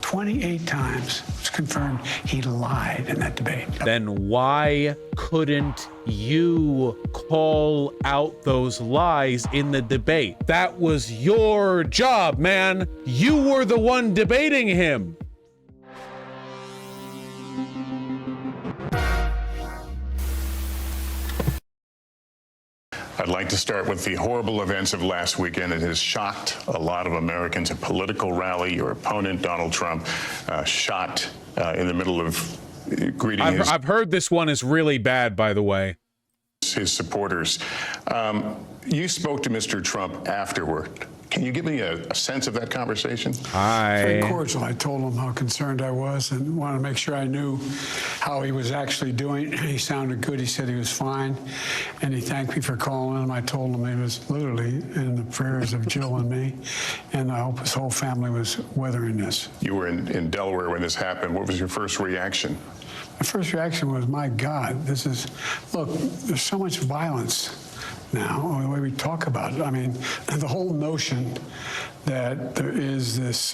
28 times it's confirmed he lied in that debate. Then why couldn't you call out those lies in the debate? That was your job, man. You were the one debating him. I'd like to start with the horrible events of last weekend. It has shocked a lot of Americans. A political rally, your opponent, Donald Trump, shot in the middle of greeting I've heard this one is really bad, by the way. His supporters. You spoke to Mr. Trump afterward. Can you give me a sense of that conversation? Very cordial. I told him how concerned I was and wanted to make sure I knew how he was actually doing. He sounded good. He said he was fine. And he thanked me for calling him. I told him he was literally in the prayers of Jill and me. And I hope his whole family was weathering this. You were in Delaware when this happened. What was your first reaction? My first reaction was, my God, this is, look, there's so much violence now, the way we talk about it. I mean, the whole notion that there is this,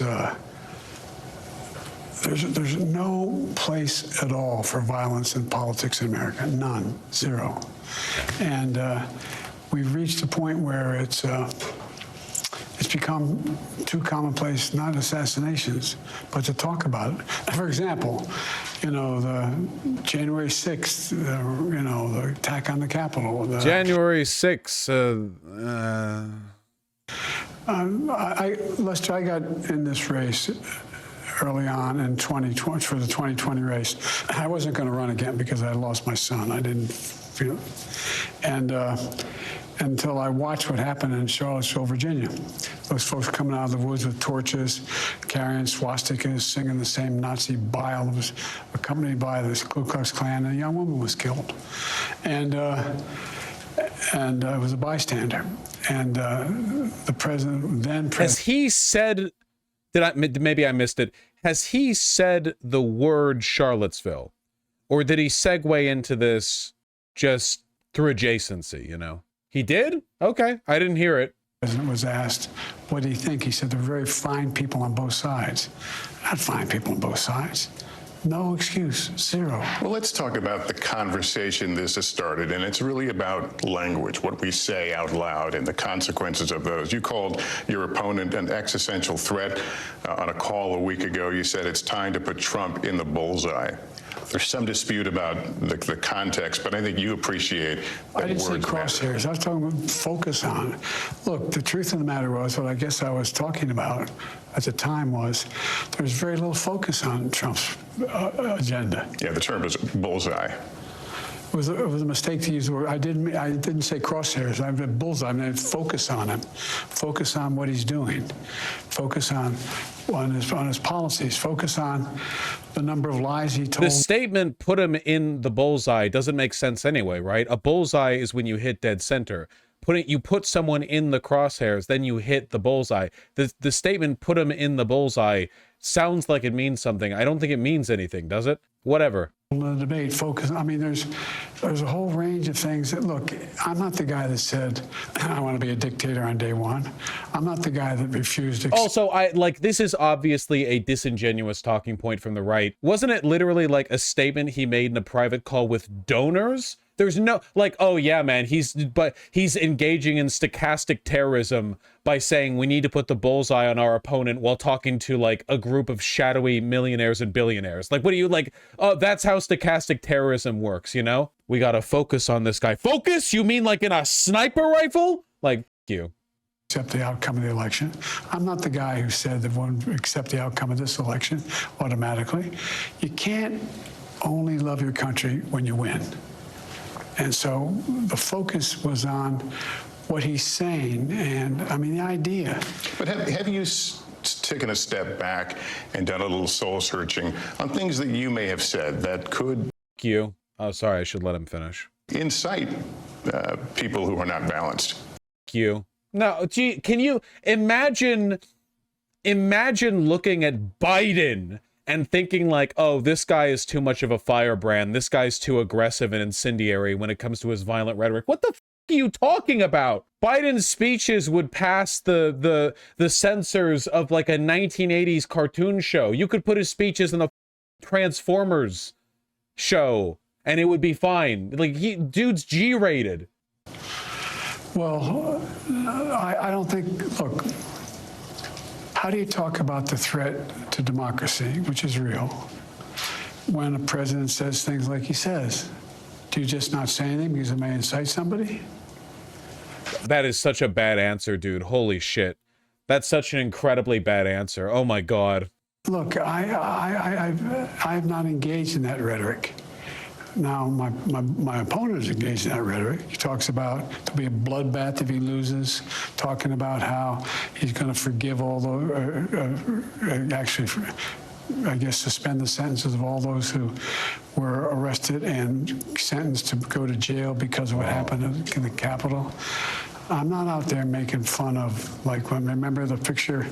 there's no place at all for violence in politics in America. None. Zero. And we've reached a point where it's become too commonplace, not assassinations, but to talk about it. For example, you know, the January 6th, you know, the attack on the Capitol. January 6th. Lester, I got in this race early on in 2020, for the 2020 race. I wasn't going to run again because I lost my son. I didn't feel, and until I watched what happened in Charlottesville, Virginia. Those folks coming out of the woods with torches, carrying swastikas, singing the same Nazi bile. It was accompanied by this Ku Klux Klan, and a young woman was killed. And I was a bystander. And the president, then president... Has he said, maybe I missed it, has he said the word Charlottesville? Or did he segue into this just through adjacency, you know? He did? Okay, I didn't hear it. The president was asked, what do you think? He said, they're very fine people on both sides. Not fine people on both sides. No excuse, zero. Well, let's talk about the conversation this has started, and it's really about language, what we say out loud and the consequences of those. You called your opponent an existential threat. On a call a week ago, you said it's time to put Trump in the bullseye. There's some dispute about the context, but I think you appreciate that. I didn't say crosshairs. I was talking about focus on. Look, the truth of the matter was, what I guess I was talking about at the time was, there's very little focus on Trump's agenda. Yeah, the term is bullseye. It was a mistake to use the word. I didn't say crosshairs. I meant bullseye. I meant focus on him. Focus on what he's doing. Focus on his policies. Focus on the number of lies he told. The statement "put him in the bullseye" doesn't make sense anyway, right? A bullseye is when you hit dead center. You put someone in the crosshairs, then you hit the bullseye. The statement "put him in the bullseye" sounds like it means something. I don't think it means anything, does it? Whatever. The debate focus. I mean, there's a whole range of things that, look, I'm not the guy that said I want to be a dictator on day one. I'm not the guy that refused to. Also, this is obviously a disingenuous talking point from the right. Wasn't it literally like a statement he made in a private call with donors? There's no, like, oh yeah, man, he's engaging in stochastic terrorism by saying we need to put the bullseye on our opponent while talking to like a group of shadowy millionaires and billionaires. Like, what do you like? Oh, that's how stochastic terrorism works, you know? We gotta focus on this guy. Focus? You mean like in a sniper rifle? Like, f you. Accept the outcome of the election. I'm not the guy who said that one accept the outcome of this election automatically. You can't only love your country when you win. And so the focus was on what he's saying, and I mean the idea. But have you taken a step back and done a little soul searching on things that you may have said that could... You. Oh, sorry, I should let him finish. Incite people who are not balanced. You. No, gee, can you imagine looking at Biden and thinking like, oh, this guy is too much of a firebrand. This guy's too aggressive and incendiary when it comes to his violent rhetoric. What the f are you talking about? Biden's speeches would pass the censors of like a 1980s cartoon show. You could put his speeches in a Transformers show and it would be fine. Like, dude's G-rated. Well, I don't think, look, how do you talk about the threat to democracy, which is real, when a president says things like he says? Do you just not say anything because it may incite somebody? That is such a bad answer, dude. Holy shit. That's such an incredibly bad answer. Oh my God. Look, I've not engaged in that rhetoric. Now, my opponent is engaged in that rhetoric. He talks about there'll be a bloodbath if he loses, talking about how he's going to forgive all the, actually, I guess, suspend the sentences of all those who were arrested and sentenced to go to jail because of what happened in the Capitol. I'm not out there making fun of, like, remember the picture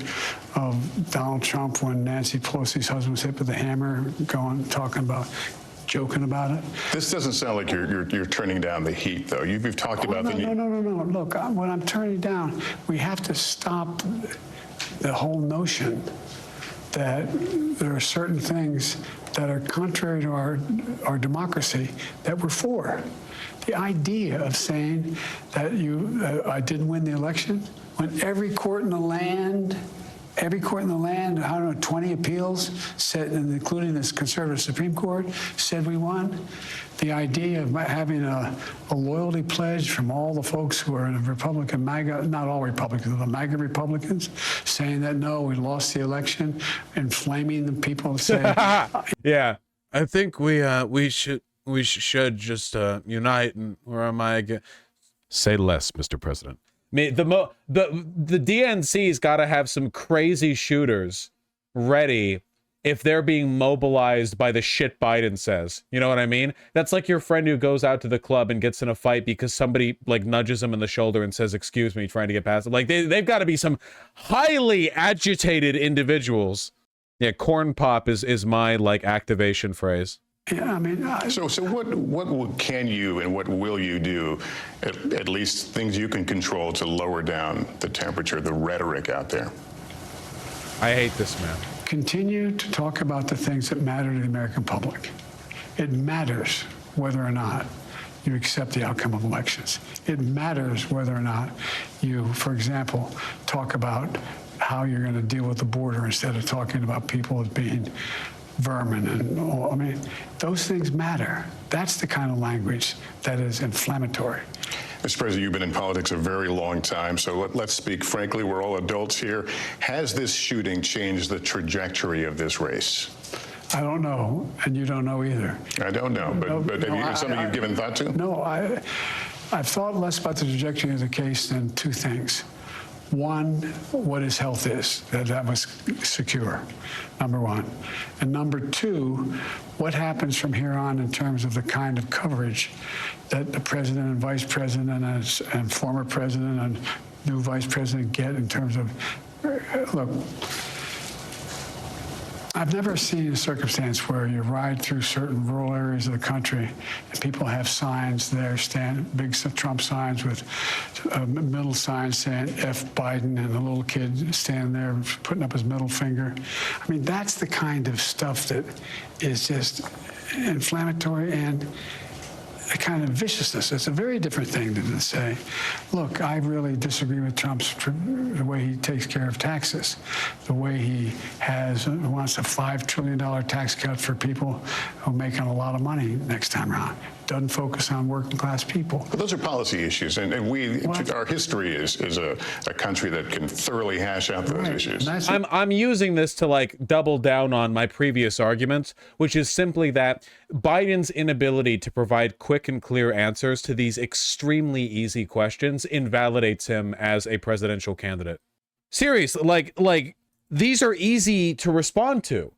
of Donald Trump when Nancy Pelosi's husband was hit with a hammer, joking about it? This doesn't sound like you're turning down the heat, though. You've talked about the... No. Look, what I'm turning down, we have to stop the whole notion that there are certain things that are contrary to our democracy that we're for. The idea of saying that I didn't win the election, when every court in the land, I don't know, 20 appeals said, including this conservative Supreme Court, said we won. The idea of having a loyalty pledge from all the folks who are in a Republican MAGA, not all Republicans, the MAGA Republicans, saying that, no, we lost the election, inflaming the people saying... Yeah, I think we should just unite, and where am I again? Say less, Mr. President. I mean, the DNC's got to have some crazy shooters ready if they're being mobilized by the shit Biden says. You know what I mean? That's like your friend who goes out to the club and gets in a fight because somebody like nudges him in the shoulder and says, "Excuse me," trying to get past it. Like they've got to be some highly agitated individuals. Yeah, corn pop is my like activation phrase. Yeah, I mean... So what can you and what will you do, at least things you can control, to lower down the temperature, the rhetoric out there? I hate this man. Continue to talk about the things that matter to the American public. It matters whether or not you accept the outcome of elections. It matters whether or not you, for example, talk about how you're going to deal with the border instead of talking about people as being vermin and all. I mean, those things matter. That's the kind of language that is inflammatory. Mr. President, you've been in politics a very long time, so let's speak frankly. We're all adults here. Has this shooting changed the trajectory of this race? I don't know, and you don't know either. I don't know, but something you've given thought to? No, I've thought less about the trajectory of the case than two things. One, what his health is, that was secure, number one. And number two, what happens from here on in terms of the kind of coverage that the president and vice president and former president and new vice president get in terms of, look, I've never seen a circumstance where you ride through certain rural areas of the country and people have signs there, big Trump signs with middle signs saying F Biden, and a little kid standing there putting up his middle finger. I mean, that's the kind of stuff that is just inflammatory and a kind of viciousness. It's a very different thing than to say, look, I really disagree with the way he takes care of taxes, the way he wants a $5 trillion tax cut for people who are making a lot of money next time around. Doesn't focus on working class people. But those are policy issues, and our history is a country that can thoroughly hash out those issues. I'm using this to like double down on my previous arguments, which is simply that Biden's inability to provide quick and clear answers to these extremely easy questions invalidates him as a presidential candidate. Seriously, like these are easy to respond to.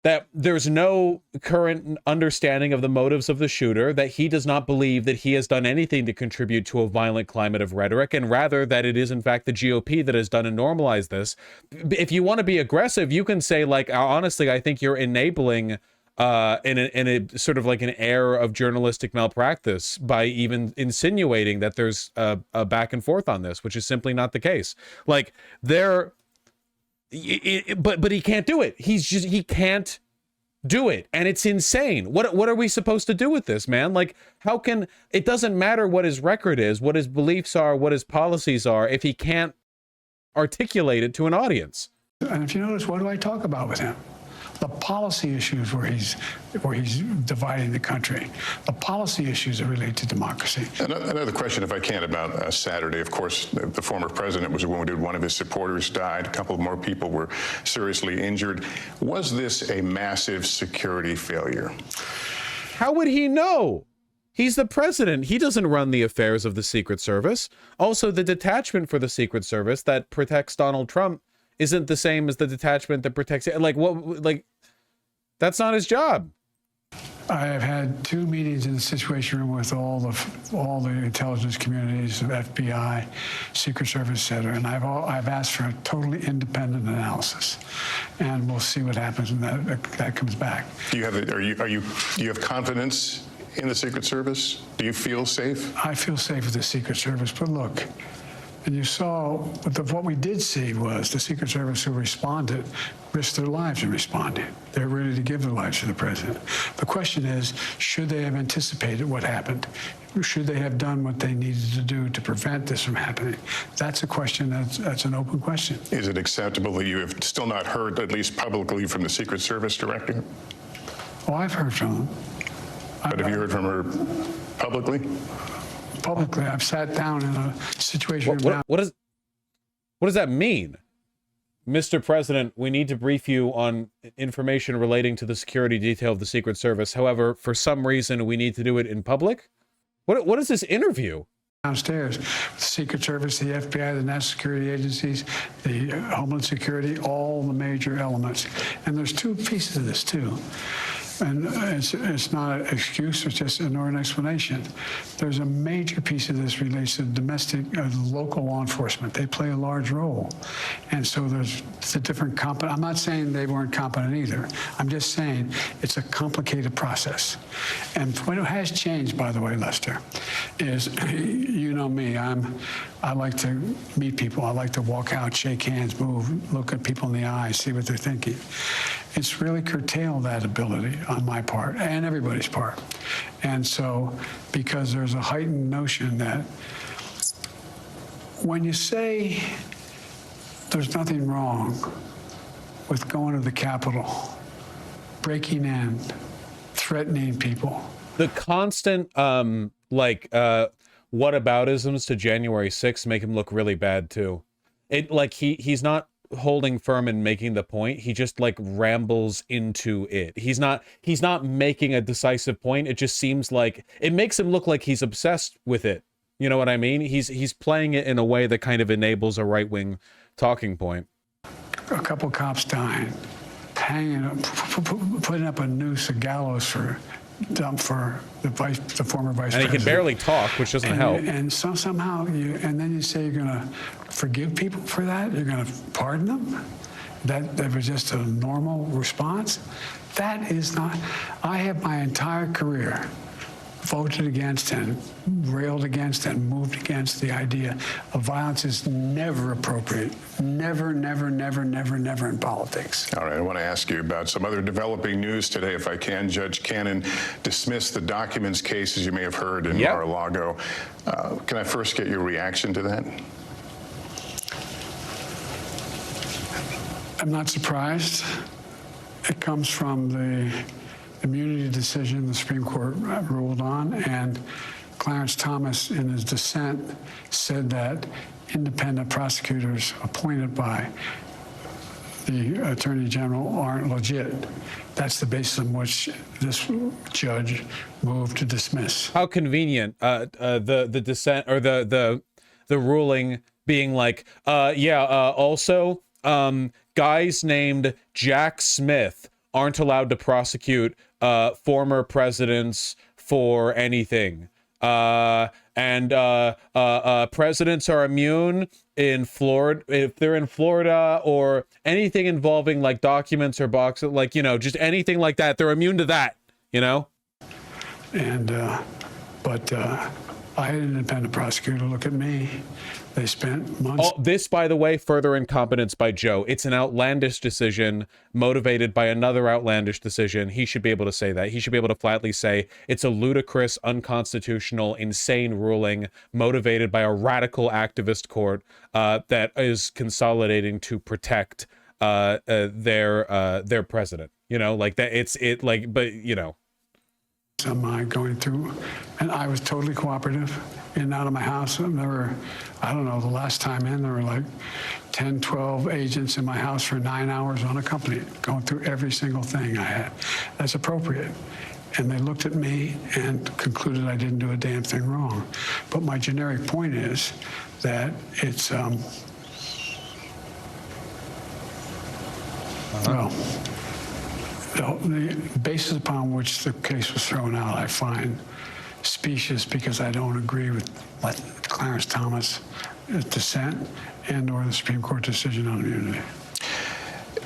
That there's no current understanding of the motives of the shooter, that he does not believe that he has done anything to contribute to a violent climate of rhetoric, and rather that it is in fact the GOP that has done and normalized this. If you want to be aggressive, you can say, like, honestly, I think you're enabling in a sort of like an air of journalistic malpractice by even insinuating that there's a back and forth on this, which is simply not the case. Like but he can't do it. He can't do it, and it's insane. What are we supposed to do with this, man? Like, how can it doesn't matter what his record is, what his beliefs are, what his policies are, if he can't articulate it to an audience? And if you notice, what do I talk about with him? The policy issues where he's dividing the country. The policy issues that relate to democracy. Another question, if I can, about Saturday. Of course, the former president was wounded. One of his supporters died. A couple more people were seriously injured. Was this a massive security failure? How would he know? He's the president. He doesn't run the affairs of the Secret Service. Also, the detachment for the Secret Service that protects Donald Trump isn't the same as the detachment that protects it. Like, what? Like, that's not his job. I have had 2 meetings in the Situation Room with all the intelligence communities, the FBI, Secret Service, et cetera, and I've asked for a totally independent analysis, and we'll see what happens when that comes back. Do you have do you have confidence in the Secret Service? Do you feel safe? I feel safe with the Secret Service, but look. And you saw, what we did see was the Secret Service who responded risked their lives in responding. They're ready to give their lives to the president. The question is, should they have anticipated what happened? Should they have done what they needed to do to prevent this from happening? That's a question that's an open question. Is it acceptable that you have still not heard, at least publicly, from the Secret Service director? Oh, I've heard from them. But have you heard from her publicly? Publicly, I've sat down in a situation. What does that mean? Mr. President, we need to brief you on information relating to the security detail of the Secret Service. However, for some reason, we need to do it in public. What is this interview? Downstairs, the Secret Service, the FBI, the national security agencies, the Homeland Security, all the major elements. And there's 2 pieces of this too. And it's not an excuse, it's just nor an explanation. There's a major piece of this relates to domestic, local law enforcement. They play a large role. And so there's a different I'm not saying they weren't competent either. I'm just saying it's a complicated process. And what has changed, by the way, Lester, is, you know me, I like to meet people. I like to walk out, shake hands, move, look at people in the eyes, see what they're thinking. It's really curtailed that ability on my part and everybody's part. And so, because there's a heightened notion that when you say there's nothing wrong with going to the Capitol, breaking in, threatening people. The constant, whataboutisms to January 6th make him look really bad too. He's not holding firm and making the point. He just like rambles into it. He's not making a decisive point. It just seems like it makes him look like he's obsessed with it. You know what I mean? He's playing it in a way that kind of enables a right-wing talking point. A couple cops dying, hanging up, putting up a noose, a gallows for the former vice president. And he can barely talk, which doesn't help. And so somehow and then you say you're going to forgive people for that? You're going to pardon them? That was just a normal response? That is not. I have my entire career voted against and railed against and moved against the idea of violence is never appropriate. Never, never, never, never, never in politics. All right, I want to ask you about some other developing news today, if I can. Judge Cannon dismissed the documents case, as you may have heard, in Mar-a-Lago. Can I first get your reaction to that? I'm not surprised. It comes from the immunity decision the Supreme Court ruled on, and Clarence Thomas, in his dissent, said that independent prosecutors appointed by the Attorney General aren't legit. That's the basis on which this judge moved to dismiss. How convenient, the dissent or the ruling being like, also, guys named Jack Smith aren't allowed to prosecute former presidents for anything. And presidents are immune in Florida if they're in Florida, or anything involving like documents or boxes, like, you know, just anything like that. They're immune to that, you know? And, but I had an independent prosecutor look at me. They spent months. Oh, this, by the way, further incompetence by Joe. It's an outlandish decision motivated by another outlandish decision. He should be able to say that. He should be able to flatly say it's a ludicrous, unconstitutional, insane ruling motivated by a radical activist court that is consolidating to protect their president. You know, like that. But you know. Am I going through? And I was totally cooperative in and out of my house. And there were, I don't know, the last time in, there were like 10, 12 agents in my house for 9 hours unaccompanied, going through every single thing I had. That's appropriate. And they looked at me and concluded I didn't do a damn thing wrong. But my generic point is that it's, well, the basis upon which the case was thrown out, I find specious, because I don't agree with Clarence Thomas' dissent and or the Supreme Court decision on immunity.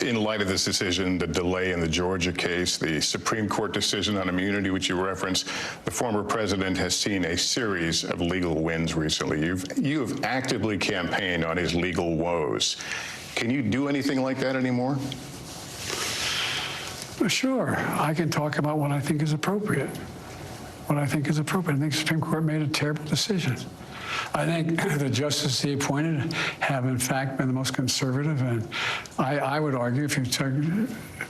In light of this decision, the delay in the Georgia case, the Supreme Court decision on immunity, which you referenced, the former president has seen a series of legal wins recently. You have actively campaigned on his legal woes. Can you do anything like that anymore? Sure, I can talk about what I think is appropriate. What I think is appropriate. I think the Supreme Court made a terrible decision. I think the justices he appointed have, in fact, been the most conservative. And I would argue, if you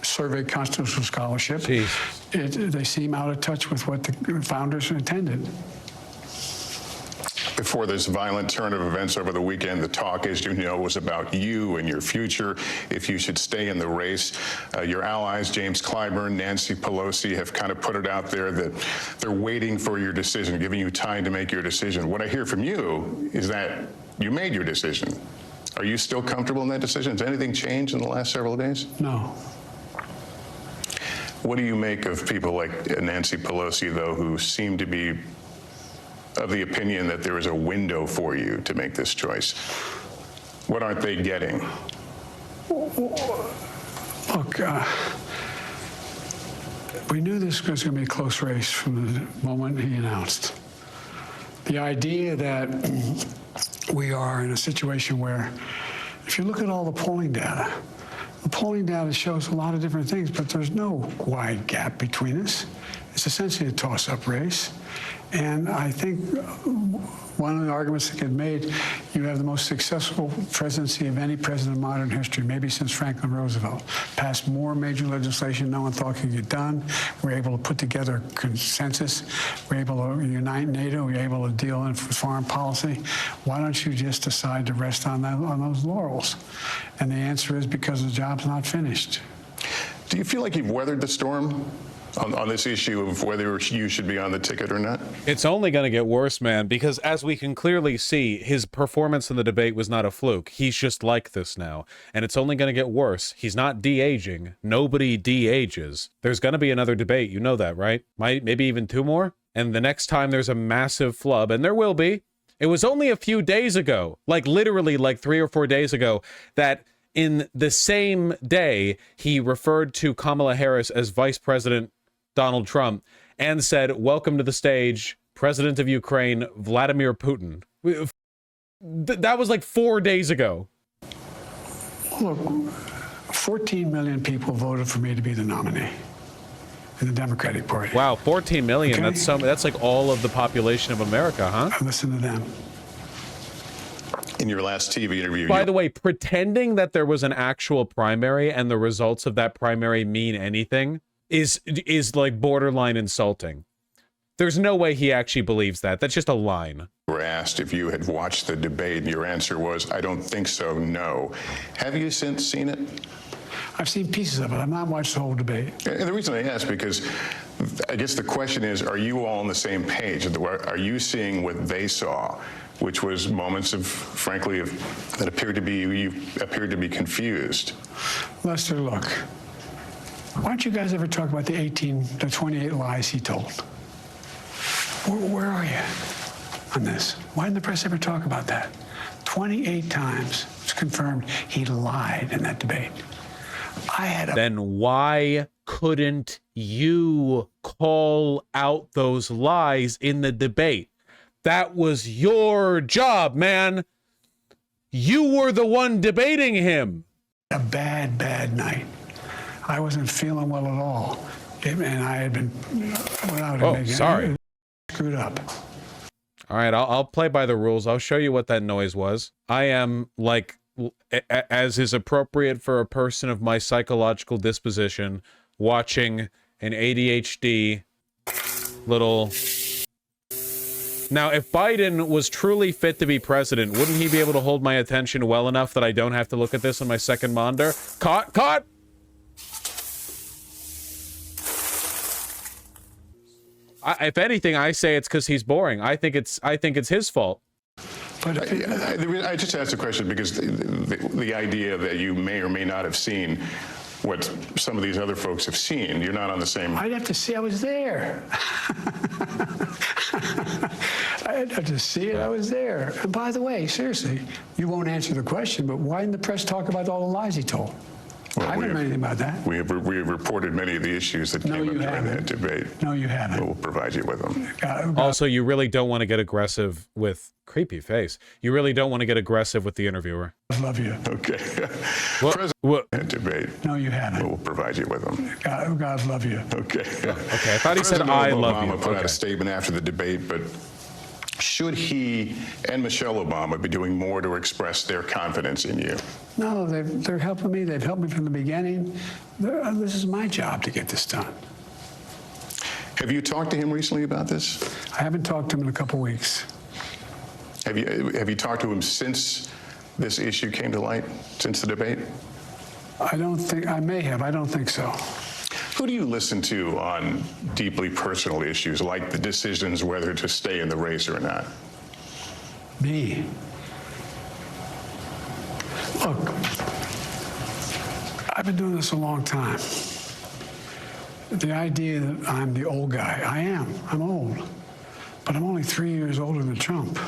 survey constitutional scholarship, they seem out of touch with what the founders intended. Before this violent turn of events over the weekend, the talk, as you know, was about you and your future, if you should stay in the race. Your allies, James Clyburn, Nancy Pelosi, have kind of put it out there that they're waiting for your decision, giving you time to make your decision. What I hear from you is that you made your decision. Are you still comfortable in that decision? Has anything changed in the last several days? No. What do you make of people like Nancy Pelosi, though, who seem to be of the opinion that there is a window for you to make this choice? What aren't they getting? Look, we knew this was going to be a close race from the moment he announced. The idea that we are in a situation where, if you look at all the polling data shows a lot of different things, but there's no wide gap between us. It's essentially a toss-up race. And I think one of the arguments that get made, you have the most successful presidency of any president in modern history, maybe since Franklin Roosevelt. Passed more major legislation no one thought could get done. We're able to put together a consensus. We're able to unite NATO. We're able to deal in foreign policy. Why don't you just decide to rest on those laurels? And the answer is because the job's not finished. Do you feel like you've weathered the storm on this issue of whether you should be on the ticket or not? It's only going to get worse, man, because as we can clearly see, his performance in the debate was not a fluke. He's just like this now, and it's only going to get worse. He's not de-aging. Nobody de-ages. There's going to be another debate. You know that, right? Maybe even 2 more? And the next time there's a massive flub, and there will be, it was only a few days ago, like literally like 3 or 4 days ago, that in the same day, he referred to Kamala Harris as Vice President Donald Trump and said, "Welcome to the stage, President of Ukraine, Vladimir Putin." That was like 4 days ago. Look, 14 million people voted for me to be the nominee in the Democratic Party. Wow, 14 million. Okay. That's like all of the population of America, huh? Listen to them. In your last TV interview, by the way, pretending that there was an actual primary and the results of that primary mean anything is like borderline insulting. There's no way he actually believes that. That's just a line. You were asked if you had watched the debate, and your answer was, "I don't think so, no." Have you since seen it? I've seen pieces of it. I've not watched the whole debate. And the reason I ask, because I guess the question is, are you all on the same page? Are you seeing what they saw, which was moments of, frankly, that appeared to be, you appeared to be confused? Lester, look. Why don't you guys ever talk about the 28 lies he told? Where are you? on this. Why didn't the press ever talk about that? 28 times it's confirmed he lied in that debate. Then why couldn't you call out those lies in the debate? That was your job, man. You were the one debating him. A bad, bad night. I wasn't feeling well at all. And I had been, sorry. Screwed up. All right, I'll play by the rules. I'll show you what that noise was. I am, like, as is appropriate for a person of my psychological disposition, watching an ADHD little... Now, if Biden was truly fit to be president, wouldn't he be able to hold my attention well enough that I don't have to look at this on my second monitor? Caught! If anything, I say it's because he's boring. I think it's his fault. But I just asked the question because the idea that you may or may not have seen what some of these other folks have seen, you're not on the same... I'd have to see I was there. I'd have to see it, I was there. And by the way, seriously, you won't answer the question, but why didn't the press talk about all the lies he told? Well, I haven't heard anything about that. We have reported many of the issues that came up during that debate. No, you haven't. We'll provide you with them. Also, you really don't want to get aggressive with... Creepy face. You really don't want to get aggressive with the interviewer. I love you. Okay. What? Debate. No, you haven't. We'll provide you with them. God love you. Okay. Okay, I thought he said, I love you. President Obama put out a statement after the debate, but should he and Michelle Obama be doing more to express their confidence in you? No, they're helping me. They've helped me from the beginning. This is my job to get this done. Have you talked to him recently about this? I haven't talked to him in a couple weeks. Have you talked to him since this issue came to light, since the debate? I don't think, I may have. I don't think so. Who do you listen to on deeply personal issues, like the decisions whether to stay in the race or not? Me. Look, I've been doing this a long time. The idea that I'm the old guy, I am. I'm old. But I'm only 3 years older than Trump,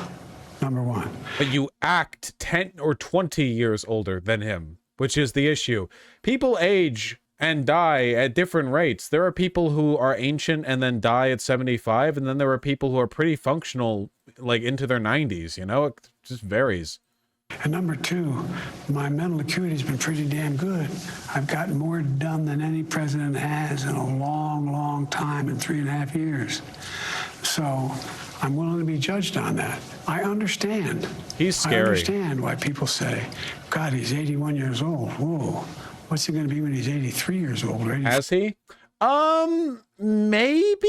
number one. But you act 10 or 20 years older than him, which is the issue. People age and die at different rates. There are people who are ancient and then die at 75, and then there are people who are pretty functional, like into their 90s, you know? It just varies. And number two, my mental acuity's been pretty damn good. I've gotten more done than any president has in a long, long time, in 3.5 years. So I'm willing to be judged on that. I understand. He's scary. I understand why people say, God, he's 81 years old. Whoa. What's he going to be when he's 83 years old? Or Has he? Maybe?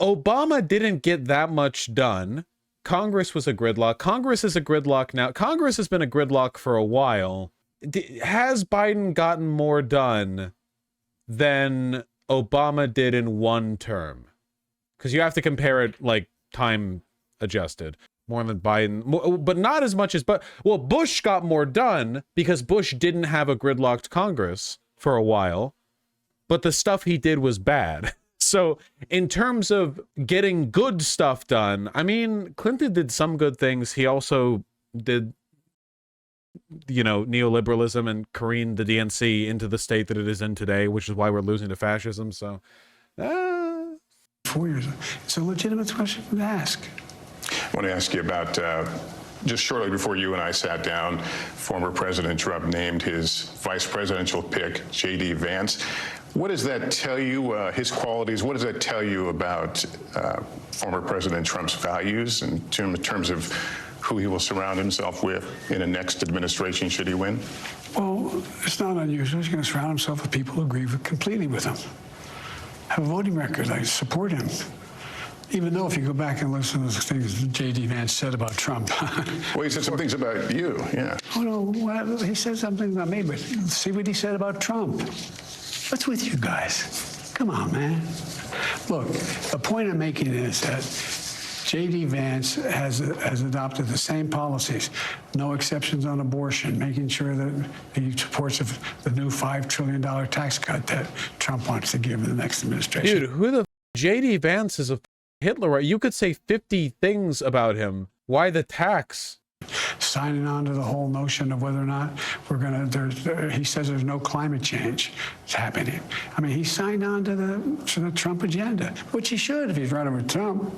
Obama didn't get that much done. Congress was a gridlock. Congress is a gridlock now. Congress has been a gridlock for a while. Has Biden gotten more done than Obama did in one term? Because you have to compare it, like, time adjusted. More than Biden, but not as much as, well, Bush got more done because Bush didn't have a gridlocked Congress for a while, but the stuff he did was bad. So in terms of getting good stuff done, I mean, Clinton did some good things. He also did, you know, neoliberalism and careened the DNC into the state that it is in today, which is why we're losing to fascism. So 4 years. It's a legitimate question to ask. I want to ask you about, just shortly before you and I sat down, former President Trump named his vice presidential pick, J.D. Vance. What does that tell you, his qualities, what does that tell you about former President Trump's values in terms of who he will surround himself with in the next administration should he win? Well, it's not unusual. He's going to surround himself with people who agree completely with him. Have a voting record. I support him. Even though if you go back and listen to the things J.D. Vance said about Trump. Well, he said some things about you, yeah. Oh, no, well, he said something about me, but see what he said about Trump. What's with you guys? Come on, man. Look, the point I'm making is that J.D. Vance has adopted the same policies, no exceptions on abortion, making sure that he supports the new $5 trillion tax cut that Trump wants to give in the next administration. Dude, who the J.D. Vance is a Hitler, right? You could say 50 things about him. Why the tax? Signing on to the whole notion of whether or not we're going to, he says there's no climate change is happening. I mean, he signed on to the Trump agenda, which he should if he's running with Trump.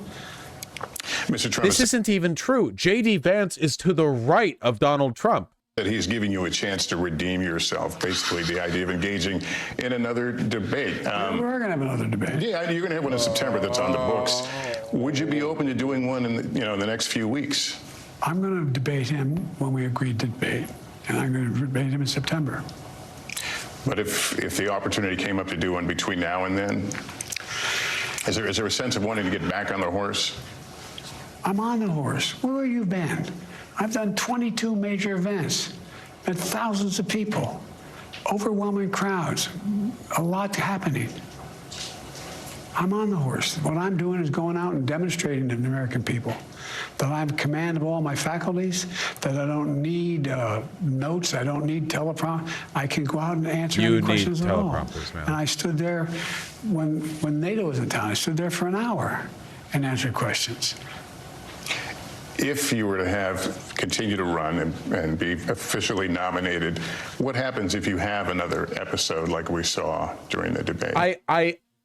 Mr. Trump, This isn't even true. J.D. Vance is to the right of Donald Trump. that he's giving you a chance to redeem yourself, basically the idea of engaging in another debate. We're going to have another debate. Yeah, you're going to have one in September that's on the books. Would you be open to doing one in the next few weeks? I'm going to debate him when we agreed to debate, and I'm going to debate him in September. But if the opportunity came up to do one between now and then, is there a sense of wanting to get back on the horse? I'm on the horse. Where have you been? I've done 22 major events, met thousands of people, overwhelming crowds, a lot happening. I'm on the horse. What I'm doing is going out and demonstrating to the American people that I'm in command of all my faculties, that I don't need notes, I don't need teleprompter. I can go out and answer any questions at all. Man. And I stood there when NATO was in town. I stood there for an hour and answered questions. If you were to continue to run and be officially nominated, what happens if you have another episode like we saw during the debate?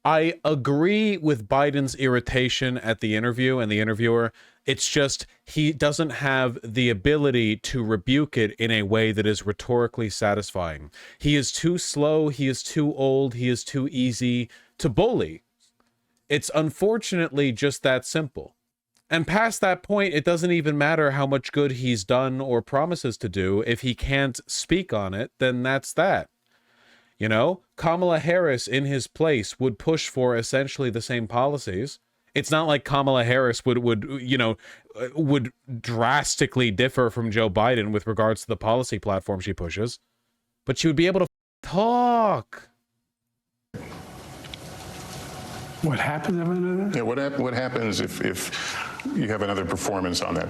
I agree with Biden's irritation at the interview and the interviewer. It's just he doesn't have the ability to rebuke it in a way that is rhetorically satisfying. He is too slow, he is too old, he is too easy to bully. It's unfortunately just that simple. And past that point, it doesn't even matter how much good he's done or promises to do. If he can't speak on it, then that's that. You know, Kamala Harris in his place would push for essentially the same policies. It's not like Kamala Harris would drastically differ from Joe Biden with regards to the policy platform she pushes, but she would be able to talk. What happens? Yeah, what happens if you have another performance on that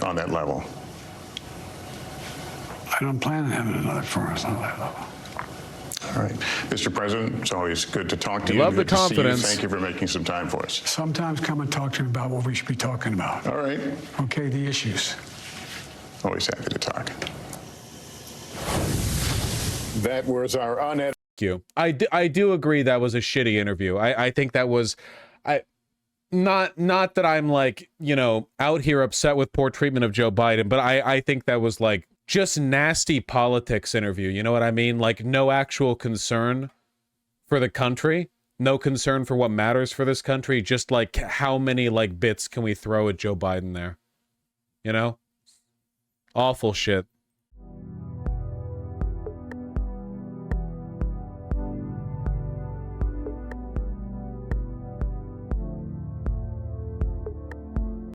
on that level? I don't plan on having another performance on that level. All right. Mr. President, it's always good to talk to you. Love the Good to see you. confidence. Thank you for making some time for us. Sometimes come and talk to me about what we should be talking about. All right. Okay, the issues. Always happy to talk. That was our unedited. You. I do agree that was a shitty interview. I think that was not that I'm like, out here upset with poor treatment of Joe Biden, but I think that was like just nasty politics interview. You know what I mean? Like no actual concern for the country, no concern for what matters for this country. Just like how many like bits can we throw at Joe Biden there? Awful shit.